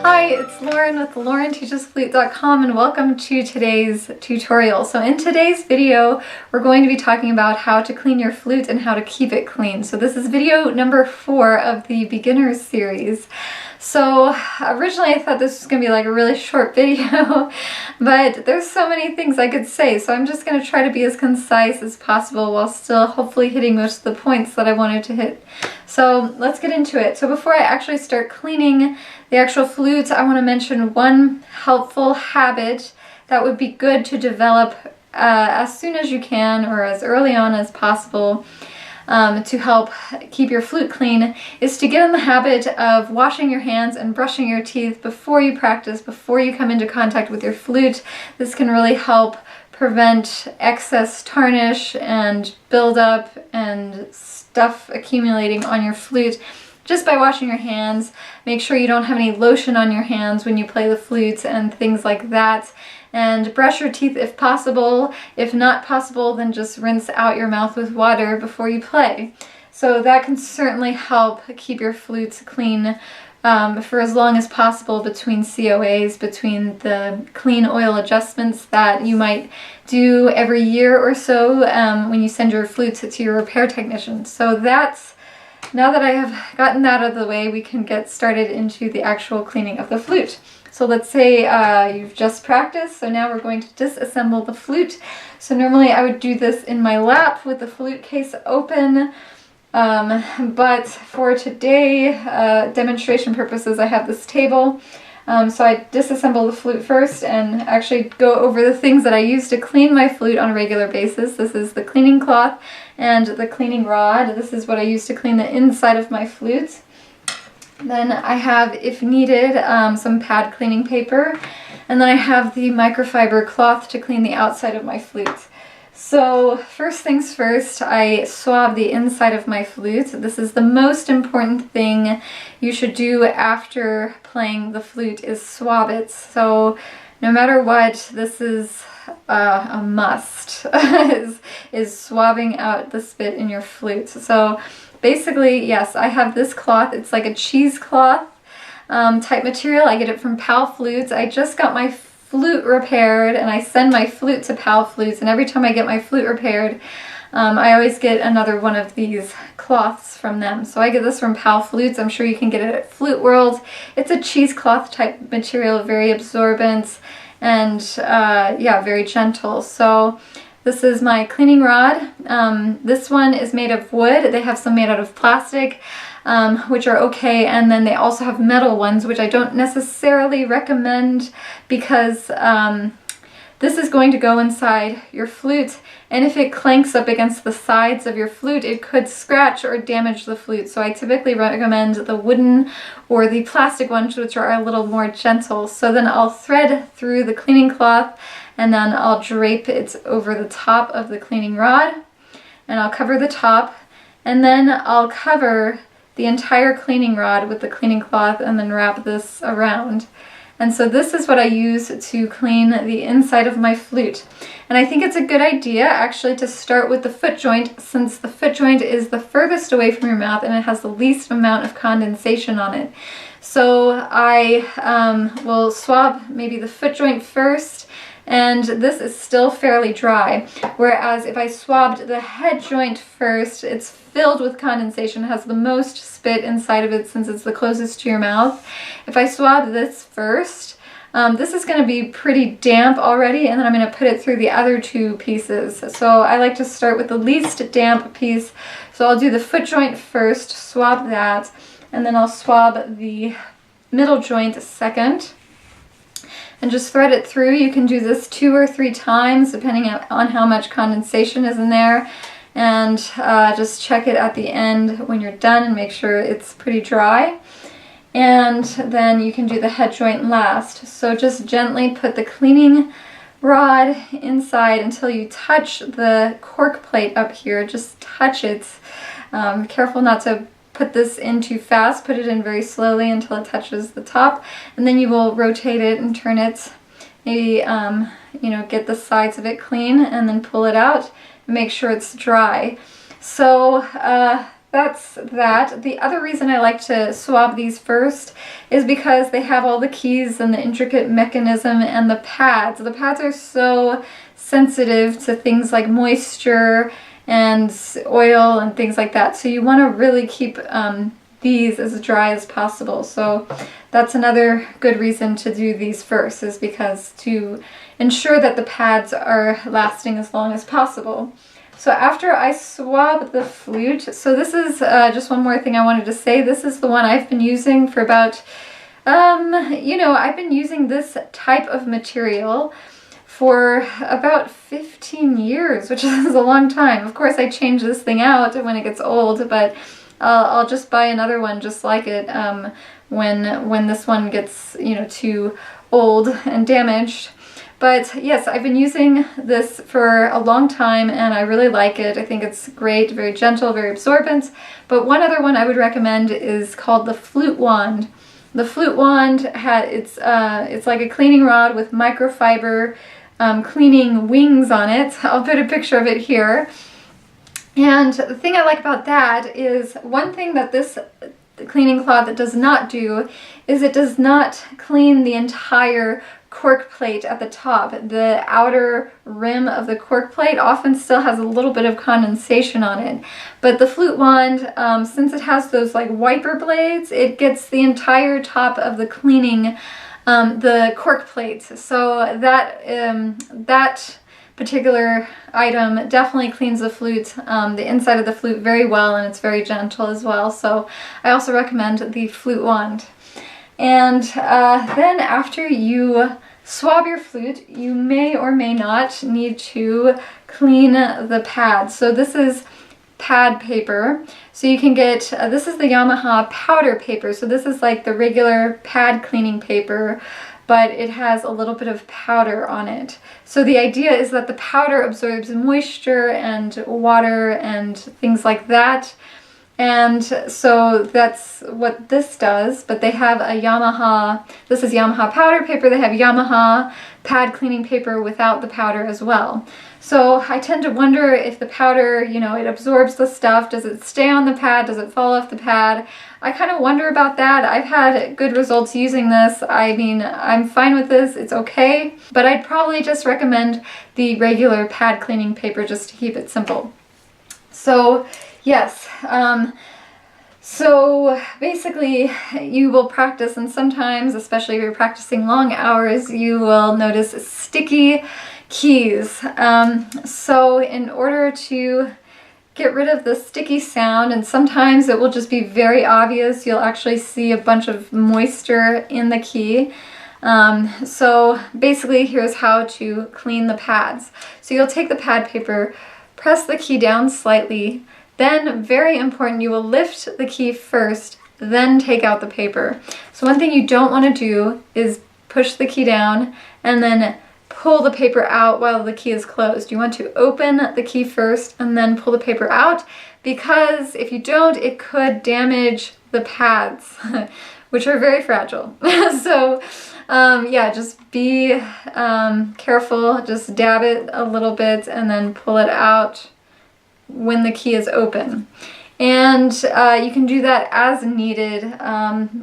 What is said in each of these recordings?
Hi, it's Lauren with LaurenTeachesFlute.com and welcome to today's tutorial. So in today's video, we're going to be talking about how to clean your flute and how to keep it clean. So this is video number 4 of the beginners series. So originally I thought this was going to be like a really short video, but there's so many things I could say, so I'm just going to try to be as concise as possible while still hopefully hitting most of the points that I wanted to hit. So let's get into it. So before I actually start cleaning the actual flute, I want to mention one helpful habit that would be good to develop as soon as you can or as early on as possible. To help keep your flute clean is to get in the habit of washing your hands and brushing your teeth before you practice, before you come into contact with your flute. This can really help prevent excess tarnish and buildup and stuff accumulating on your flute just by washing your hands. Make sure you don't have any lotion on your hands when you play the flute and things like that. And brush your teeth if possible. If not possible, then just rinse out your mouth with water before you play. So that can certainly help keep your flutes clean for as long as possible between COAs, between the clean oil adjustments that you might do every year or so when you send your flutes to your repair technician. So that's, now that I have gotten that out of the way, we can get started into the actual cleaning of the flute. So let's say you've just practiced, so now we're going to disassemble the flute. So normally I would do this in my lap with the flute case open, but for today, demonstration purposes, I have this table. So I disassemble the flute first and actually go over the things that I use to clean my flute on a regular basis. This is the cleaning cloth and the cleaning rod. This is what I use to clean the inside of my flute. Then I have, if needed, some pad cleaning paper, and then I have the microfiber cloth to clean the outside of my flute. So first things first, I swab the inside of my flute. This is the most important thing you should do after playing the flute, is swab it. So no matter what, this is a must, is swabbing out the spit in your flute. So basically, yes, I have this cloth. It's like a cheesecloth type material. I get it from Pal Flutes. I just got my flute repaired and I send my flute to Pal Flutes, and every time I get my flute repaired, I always get another one of these cloths from them. So I get this from Pal Flutes. I'm sure you can get it at Flute World. It's a cheesecloth type material, very absorbent and yeah, very gentle. So this is my cleaning rod. This one is made of wood. They have some made out of plastic, which are okay, and then they also have metal ones, which I don't necessarily recommend because this is going to go inside your flute, and if it clanks up against the sides of your flute, it could scratch or damage the flute. So I typically recommend the wooden or the plastic ones, which are a little more gentle. So then I'll thread through the cleaning cloth, and then I'll drape it over the top of the cleaning rod, and I'll cover the top, and then I'll cover the entire cleaning rod with the cleaning cloth and then wrap this around. And so this is what I use to clean the inside of my flute. And I think it's a good idea actually to start with the foot joint, since the foot joint is the furthest away from your mouth and it has the least amount of condensation on it. So I will swab maybe the foot joint first, and this is still fairly dry. Whereas if I swabbed the head joint first, it's filled with condensation, has the most spit inside of it since it's the closest to your mouth. If I swab this first, this is going to be pretty damp already, and then I'm going to put it through the other two pieces. So I like to start with the least damp piece. So I'll do the foot joint first, swab that, and then I'll swab the middle joint second. And just thread it through. You can do this 2 or 3 times depending on how much condensation is in there, and just check it at the end when you're done and make sure it's pretty dry. And then you can do the head joint last. So just gently put the cleaning rod inside until you touch the cork plate up here. Just touch it. Careful not to put this in too fast. Put it in very slowly until it touches the top, and then you will rotate it and turn it. Maybe you know, get the sides of it clean and then pull it out and make sure it's dry. So that's that. The other reason I like to swab these first is because they have all the keys and the intricate mechanism and the pads. The pads are so sensitive to things like moisture and oil and things like that. So you want to really keep these as dry as possible. So that's another good reason to do these first, is because to ensure that the pads are lasting as long as possible. So after I swab the Flute, so this is just one more thing I wanted to say. This is the one I've been using for about, I've been using this type of material for about 15 years, which is a long time. Of course, I change this thing out when it gets old, but I'll just buy another one just like it when this one gets, too old and damaged. But yes, I've been using this for a long time and I really like it. I think it's great, very gentle, very absorbent. But one other one I would recommend is called the Flute Wand. The Flute Wand, it's like a cleaning rod with microfiber cleaning wings on it. I'll put a picture of it here. And the thing I like about that is, one thing that this cleaning cloth does not do is it does not clean the entire cork plate at the top. The outer rim of the cork plate often still has a little bit of condensation on it. But the Flute Wand, since it has those like wiper blades, it gets the entire top of the cleaning, the cork plate. So that particular item definitely cleans the flute, the inside of the flute very well, and it's very gentle as well. So I also recommend the Flute Wand. And then after you swab your flute, you may or may not need to clean the pads. So this is pad paper. So you can get, this is the Yamaha powder paper. So this is like the regular pad cleaning paper, but it has a little bit of powder on it. So the idea is that the powder absorbs moisture and water and things like that. And so that's what this does, but they have a Yamaha, this is Yamaha powder paper, they have Yamaha pad cleaning paper without the powder as well. So I tend to wonder if the powder, it absorbs the stuff, does it stay on the pad, does it fall off the pad? I kind of wonder about that. I've had good results using this. I mean, I'm fine with this, it's okay, but I'd probably just recommend the regular pad cleaning paper just to keep it simple. So yes, so basically you will practice, and sometimes, especially if you're practicing long hours, you will notice sticky keys. So in order to get rid of the sticky sound, and sometimes it will just be very obvious, you'll actually see a bunch of moisture in the key. So basically here's how to clean the pads. So you'll take the pad paper, press the key down slightly, then, very important, you will lift the key first, then take out the paper. So one thing you don't want to do is push the key down and then pull the paper out while the key is closed. You want to open the key first and then pull the paper out, because if you don't, it could damage the pads, which are very fragile. So yeah, just be careful, just dab it a little bit and then pull it out when the key is open. And you can do that as needed.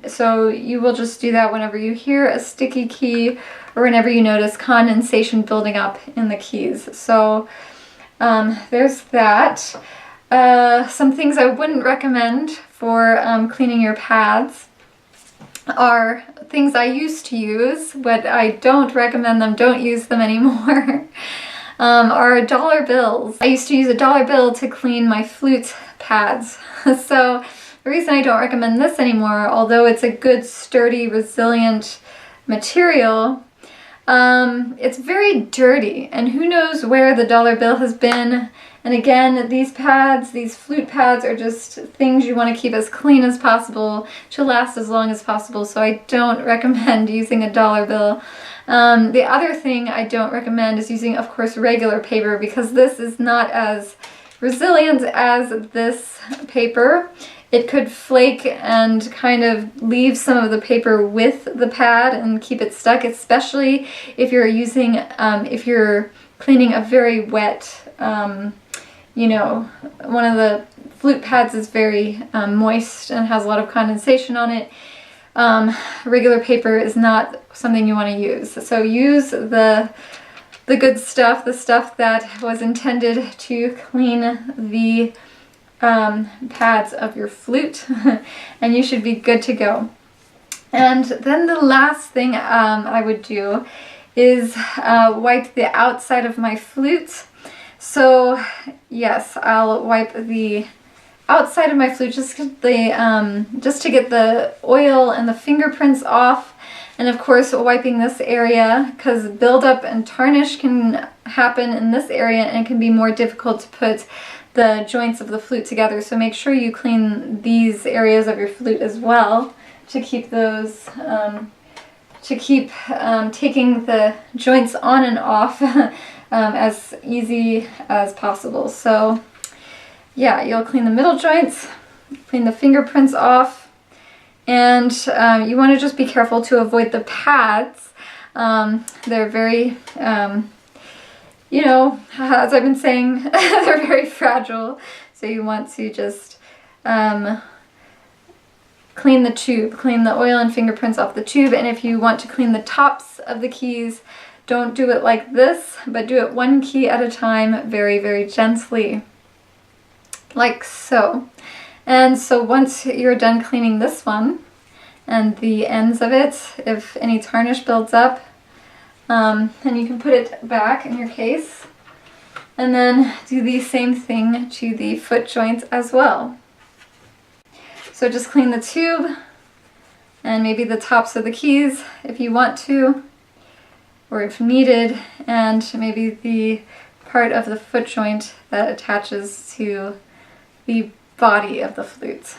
So you will just do that whenever you hear a sticky key or whenever you notice condensation building up in the keys. So there's that. Some things I wouldn't recommend for cleaning your pads are things I used to use, but I don't recommend them, don't use them anymore. Are dollar bills. I used to use a dollar bill to clean my flute pads. So the reason I don't recommend this anymore, although it's a good, sturdy, resilient material, it's very dirty, and who knows where the dollar bill has been. And again, these pads, these flute pads, are just things you want to keep as clean as possible to last as long as possible, so I don't recommend using a dollar bill. The other thing I don't recommend is using, of course, regular paper, because this is not as resilient as this paper. It could flake and kind of leave some of the paper with the pad and keep it stuck, especially if you're using, if you're cleaning a very wet, you know, one of the flute pads is very moist and has a lot of condensation on it. Regular paper is not something you want to use. So use the good stuff, the stuff that was intended to clean the pads of your flute, and you should be good to go. And then the last thing I would do is wipe the outside of my flute. So yes, I'll wipe the outside of my flute just to get the oil and the fingerprints off. And of course wiping this area, because buildup and tarnish can happen in this area and it can be more difficult to put the joints of the flute together. So make sure you clean these areas of your flute as well to keep those, taking the joints on and off as easy as possible. So yeah, you'll clean the middle joints, clean the fingerprints off, and you want to just be careful to avoid the pads. They're very, you know, as I've been saying, they're very fragile. So you want to just clean the tube, clean the oil and fingerprints off the tube. And if you want to clean the tops of the keys, don't do it like this, but do it one key at a time, very, very gently, like so. And so once you're done cleaning this one and the ends of it, if any tarnish builds up, then you can put it back in your case, and then do the same thing to the foot joints as well. So just clean the tube and maybe the tops of the keys if you want to, or if needed, and maybe the part of the foot joint that attaches to the body of the flute.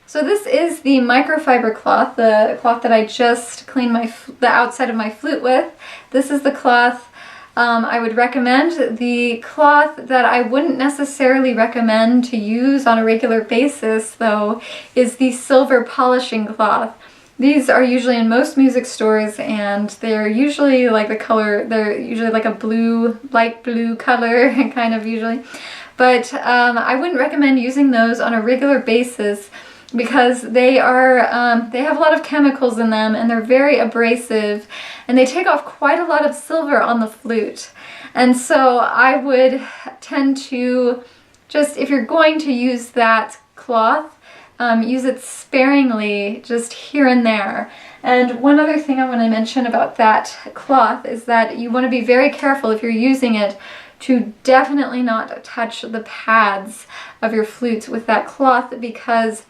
So this is the microfiber cloth, the cloth that I just cleaned the outside of my flute with. This is the cloth I would recommend. The cloth that I wouldn't necessarily recommend to use on a regular basis, though, is the silver polishing cloth. These are usually in most music stores, and they're usually like they're usually like a blue, light blue color, kind of usually. But I wouldn't recommend using those on a regular basis because they have a lot of chemicals in them, and they're very abrasive, and they take off quite a lot of silver on the flute. And so I would tend to just, if you're going to use that cloth, use it sparingly, just here and there. And one other thing I want to mention about that cloth is that you want to be very careful if you're using it to definitely not touch the pads of your flute with that cloth, because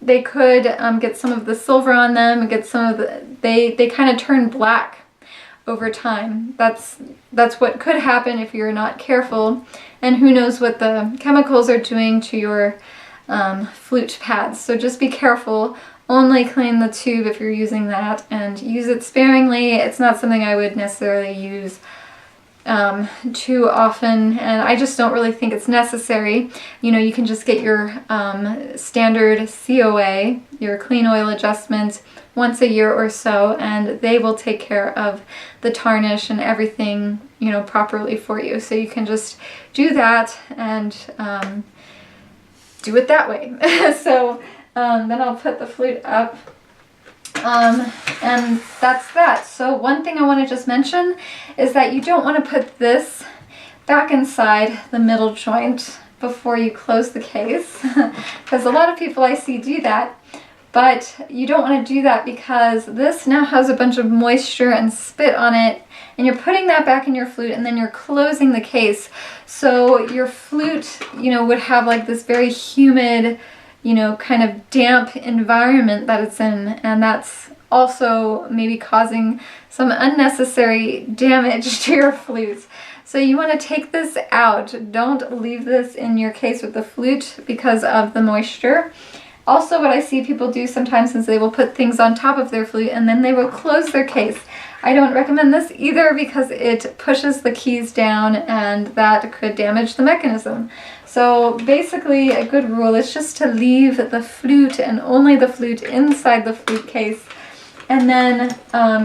they could get some of the silver on them, get some of the, they kind of turn black over time. That's what could happen if you're not careful, and who knows what the chemicals are doing to your flute pads. So just be careful. Only clean the tube if you're using that, and use it sparingly. It's not something I would necessarily use too often, and I just don't really think it's necessary. You know, you can just get your standard COA, your clean oil adjustment, once a year or so, and they will take care of the tarnish and everything, you know, properly for you. So you can just do that and do it that way. So then I'll put the flute up. And that's that. So one thing I want to just mention is that you don't want to put this back inside the middle joint before you close the case, because a lot of people I see do that, but you don't want to do that because this now has a bunch of moisture and spit on it, and you're putting that back in your flute, and then you're closing the case. So your flute, you know, would have like this very humid, you know, kind of damp environment that it's in, and that's also maybe causing some unnecessary damage to your flute. So you want to take this out. Don't leave this in your case with the flute because of the moisture. Also, what I see people do sometimes is they will put things on top of their flute and then they will close their case. I don't recommend this either because it pushes the keys down and that could damage the mechanism. So basically a good rule is just to leave the flute and only the flute inside the flute case, and then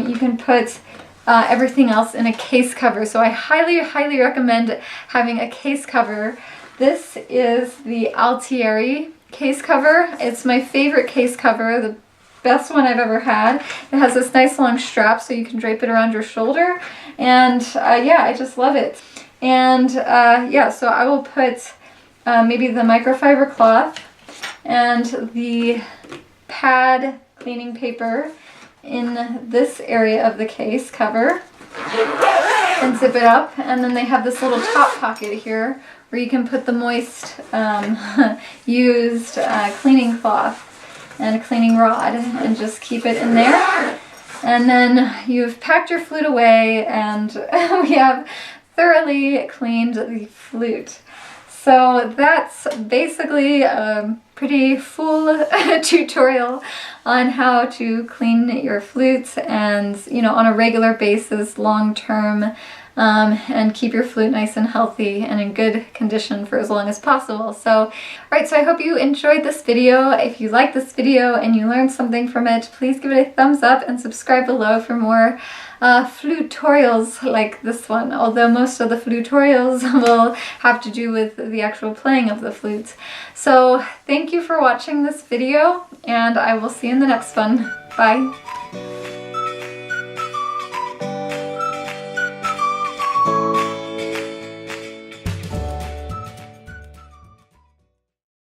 you can put everything else in a case cover. So I highly, highly recommend having a case cover. This is the Altieri case cover. It's my favorite case cover, the best one I've ever had. It has this nice long strap so you can drape it around your shoulder. And yeah, I just love it. And yeah, so I will put maybe the microfiber cloth and the pad cleaning paper in this area of the case cover and zip it up. And then they have this little top pocket here where you can put the moist used cleaning cloth and a cleaning rod and just keep it in there. And then you've packed your flute away, and we have thoroughly cleaned the flute. So that's basically a pretty full tutorial on how to clean your flutes and, you know, on a regular basis, long term, and keep your flute nice and healthy and in good condition for as long as possible. So, alright, so I hope you enjoyed this video. If you liked this video and you learned something from it, please give it a thumbs up and subscribe below for more Flutorials like this one, although most of the Flutorials will have to do with the actual playing of the flutes. So thank you for watching this video, and I will see you in the next one. Bye!